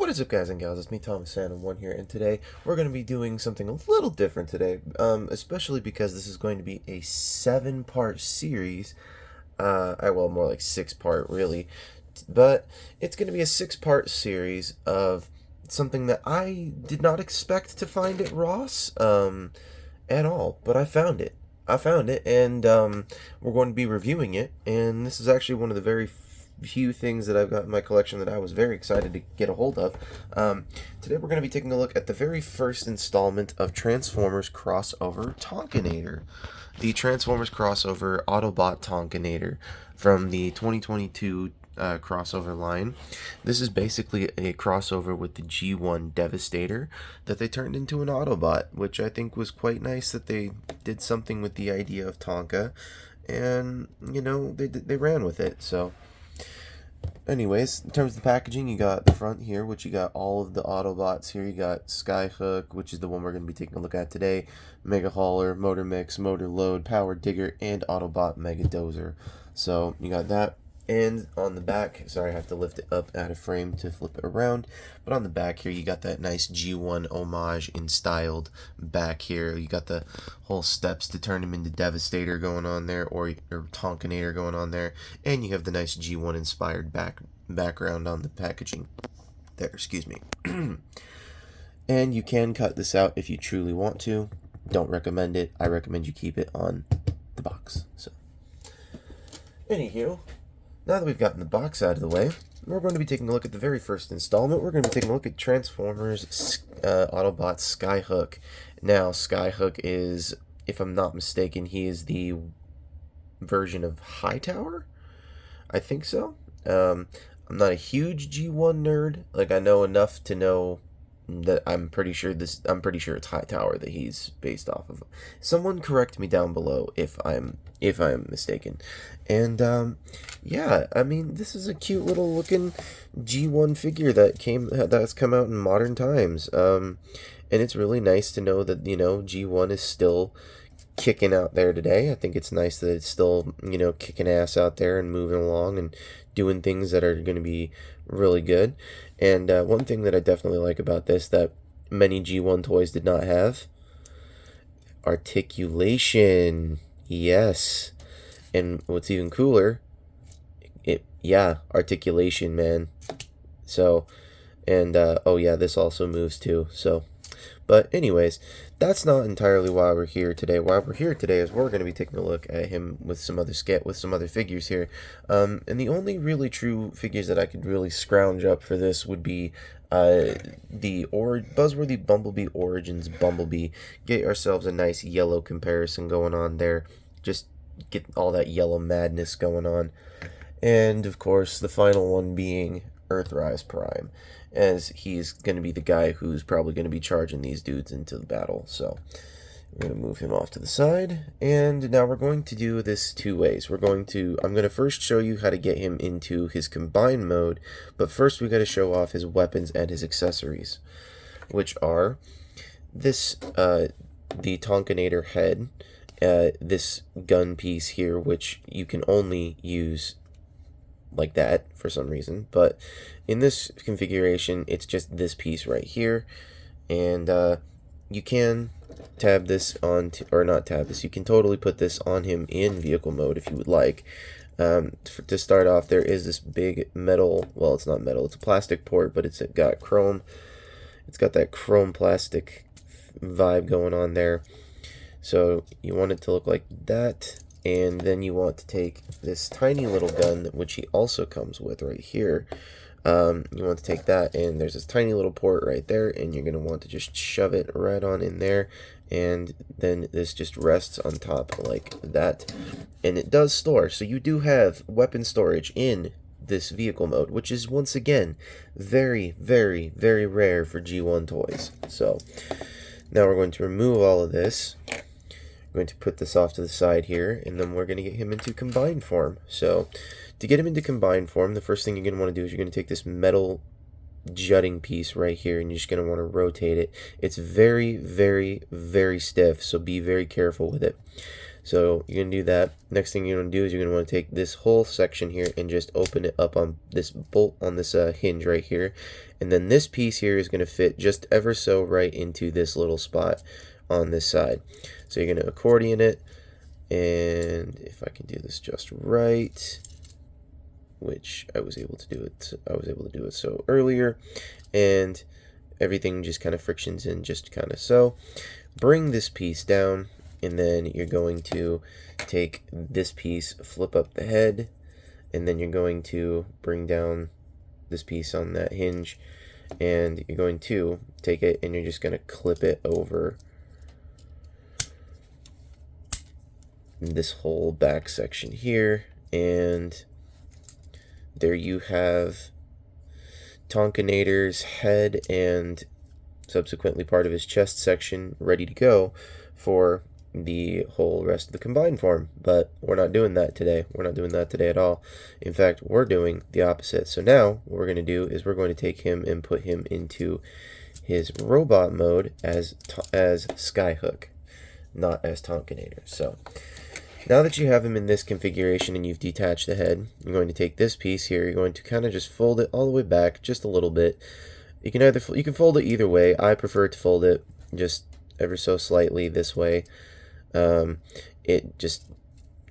What is up, guys and gals? It's me, Thomas Sanum One here, and today we're going to be doing something a little different today, especially because this is going to be a 7-part series. Well, more like 6-part, really, but it's going to be a 6-part series of something that I did not expect to find at Ross, at all, but I found it. And we're going to be reviewing it, and this is actually one of the very few things that I've got in my collection that I was very excited to get a hold of. Today we're going to be taking a look at the very first installment of Transformers Crossover Tonkanator. The Transformers Crossover Autobot Tonkanator from the 2022 crossover line. This is basically a crossover with the G1 Devastator that they turned into an Autobot, which I think was quite nice that they did something with the idea of Tonka, and, you know, they ran with it, so... Anyways, in terms of the packaging, you got the front here, which you got all of the Autobots here. You got Skyhook, which is the one we're going to be taking a look at today, Mega Hauler, Motor Mix, Motor Load, Power Digger, and Autobot Mega Dozer. So, you got that. And on the back, sorry, I have to lift it up out of frame to flip it around. But on the back here, you got that nice G1 homage in styled back here. You got the whole steps to turn him into Devastator going on there, or Tonkanator going on there. And you have the nice G1 inspired background on the packaging. There, excuse me. And you can cut this out if you truly want to. Don't recommend it. I recommend you keep it on the box. So, anywho. Now that we've gotten the box out of the way, we're going to be taking a look at the very first installment. We're going to be taking a look at Transformers Autobot Skyhook. Now, Skyhook is, if I'm not mistaken, he is the version of Hightower? I think so. I'm not a huge G1 nerd. Like, I know enough to know that I'm pretty sure it's Hightower that he's based off of. Someone correct me down below if I'm mistaken. And yeah, I mean, this is a cute little looking G1 figure that's come out in modern times. And it's really nice to know that, you know, G1 is still kicking out there today. I think it's nice that it's still, you know, kicking ass out there and moving along and doing things that are going to be really good. And one thing that I definitely like about this that many G1 toys did not have: articulation. Yes. And what's even cooler, articulation, man. So, and oh yeah, this also moves too. So, but anyways, that's not entirely why we're here today. Why we're here today is we're going to be taking a look at him with some other figures here. And the only really true figures that I could really scrounge up for this would be the Buzzworthy Bumblebee Origins Bumblebee. Get ourselves a nice yellow comparison going on there. Just get all that yellow madness going on. And of course, the final one being Earthrise Prime, as he's going to be the guy who's probably going to be charging these dudes into the battle. So we're going to move him off to the side, and now we're going to do this two ways. I'm going to first show you how to get him into his combined mode, but first we got to show off his weapons and his accessories, which are this the Tonkanator head, this gun piece here, which you can only use like that for some reason, but in this configuration it's just this piece right here. And you can tab this on or not tab this, you can totally put this on him in vehicle mode if you would like. To start off, there is this big metal, well, it's not metal, it's a plastic port, but it's got chrome. It's got that chrome plastic vibe going on there. So you want it to look like that, and then you want to take this tiny little gun, which he also comes with right here. You want to take that, and there's this tiny little port right there, and you're going to want to just shove it right on in there, and then this just rests on top like that. And it does store, so you do have weapon storage in this vehicle mode, which is, once again, very, very, very rare for G1 toys. So now we're going to remove all of this. We're going to put this off to the side here, and then we're going to get him into combined form. So to get him into combined form, the first thing you're going to want to do is you're going to take this metal jutting piece right here, and you're just going to want to rotate it. It's very, very, very stiff, so be very careful with it. So you're going to do that. Next thing you're going to do is you're going to want to take this whole section here and just open it up on this bolt, on this hinge right here. And then this piece here is going to fit just ever so right into this little spot on this side. So you're going to accordion it, and if I can do this just right, which I was able to do it so earlier, and everything just kind of frictions in just kind of so. Bring this piece down, and then you're going to take this piece, flip up the head, and then you're going to bring down this piece on that hinge, and you're going to take it and you're just going to clip it over this whole back section here, and there you have Tonkanator's head and subsequently part of his chest section ready to go for the whole rest of the combined form. But we're not doing that today. We're not doing that today at all. In fact, we're doing the opposite. So now what we're going to do is we're going to take him and put him into his robot mode as Skyhook, not as Tonkanator. So now that you have him in this configuration and you've detached the head, you're going to take this piece here, you're going to kind of just fold it all the way back just a little bit. You can fold it either way. I prefer to fold it just ever so slightly this way. It just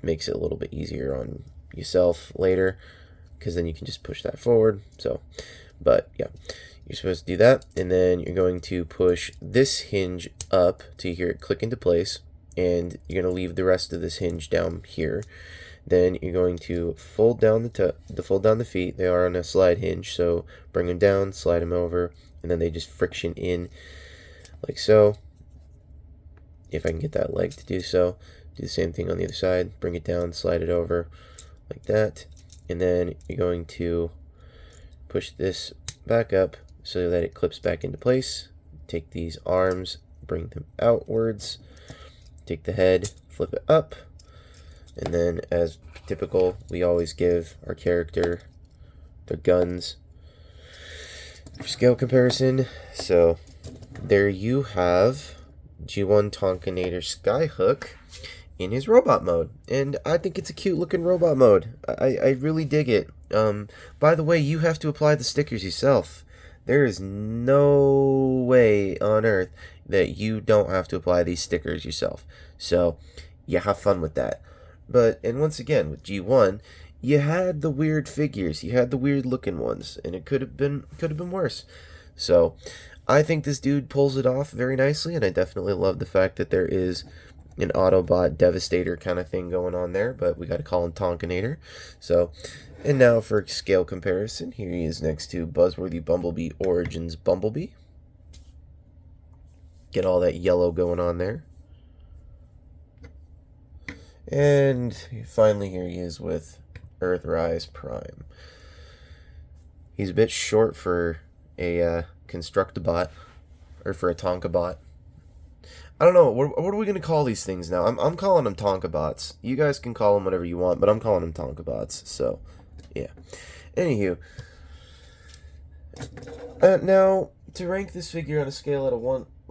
makes it a little bit easier on yourself later, because then you can just push that forward. So, but yeah, you're supposed to do that, and then you're going to push this hinge up to hear it click into place, and you're going to leave the rest of this hinge down here. Then you're going to fold down the feet. They are on a slide hinge, so bring them down, slide them over, and then they just friction in like so. If I can get that leg to do so, do the same thing on the other side. Bring it down, slide it over like that, and then you're going to push this back up so that it clips back into place. Take these arms, bring them outwards, take the head, flip it up, and then as typical, we always give our character their guns for scale comparison. So there you have G1 Tonkanator Skyhook in his robot mode, and I think it's a cute looking robot mode. I really dig it. By the way, you have to apply the stickers yourself. There is no way on earth that you don't have to apply these stickers yourself. So yeah, have fun with that. And once again, with G1, you had the weird figures, you had the weird looking ones, and it could have been worse. So I think this dude pulls it off very nicely, and I definitely love the fact that there is an Autobot Devastator kind of thing going on there, but we got to call him Tonkanator. So, and now for scale comparison, here he is next to Buzzworthy Bumblebee Origins Bumblebee. Get all that yellow going on there. And finally here he is with Earthrise Prime. He's a bit short for a Constructabot, or for a Tonkabot. I don't know, what are we going to call these things now? I'm calling them Tonkabots. You guys can call them whatever you want, but I'm calling them Tonkabots, so yeah. Anywho, now to rank this figure on a scale at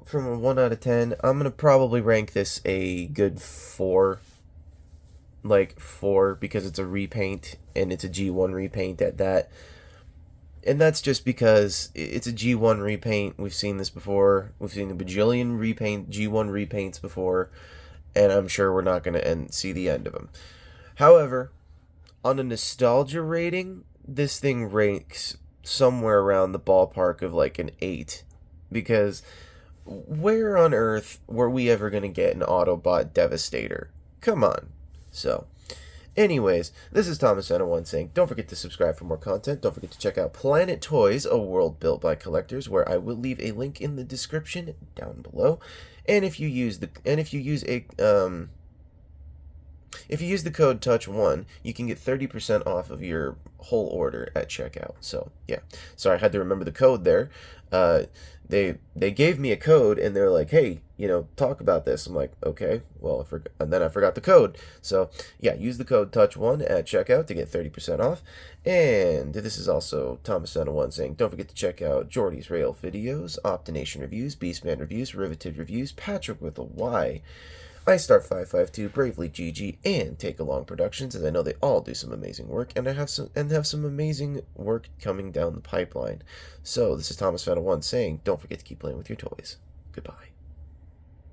from a 1 out of 10, I'm going to probably rank this a good 4. Like 4, because it's a repaint, and it's a G1 repaint at that. And that's just because it's a G1 repaint. We've seen this before. We've seen a bajillion G1 repaints before, and I'm sure we're not going to see the end of them. However, on a nostalgia rating, this thing ranks somewhere around the ballpark of like an 8, because where on earth were we ever going to get an Autobot Devastator? Come on. So, anyways, this is Tonkanator saying, don't forget to subscribe for more content. Don't forget to check out Planet Toys, a world built by collectors, where I will leave a link in the description down below. And if you use the code TOUCH1, you can get 30% off of your whole order at checkout. So, yeah. Sorry, I had to remember the code there. They gave me a code, and they're like, hey, talk about this. I'm like, okay, well, and then I forgot the code. So, yeah, use the code TOUCH1 at checkout to get 30% off. And this is also Tonkanator saying, don't forget to check out Jordy's Rail videos, Optination reviews, Beastman reviews, Riveted reviews, Patrick with a Y, I Star 552, Bravely GG, and Take Along Productions, as I know they all do some amazing work, and have some amazing work coming down the pipeline. So this is Thomas Feta1 saying, don't forget to keep playing with your toys. Goodbye.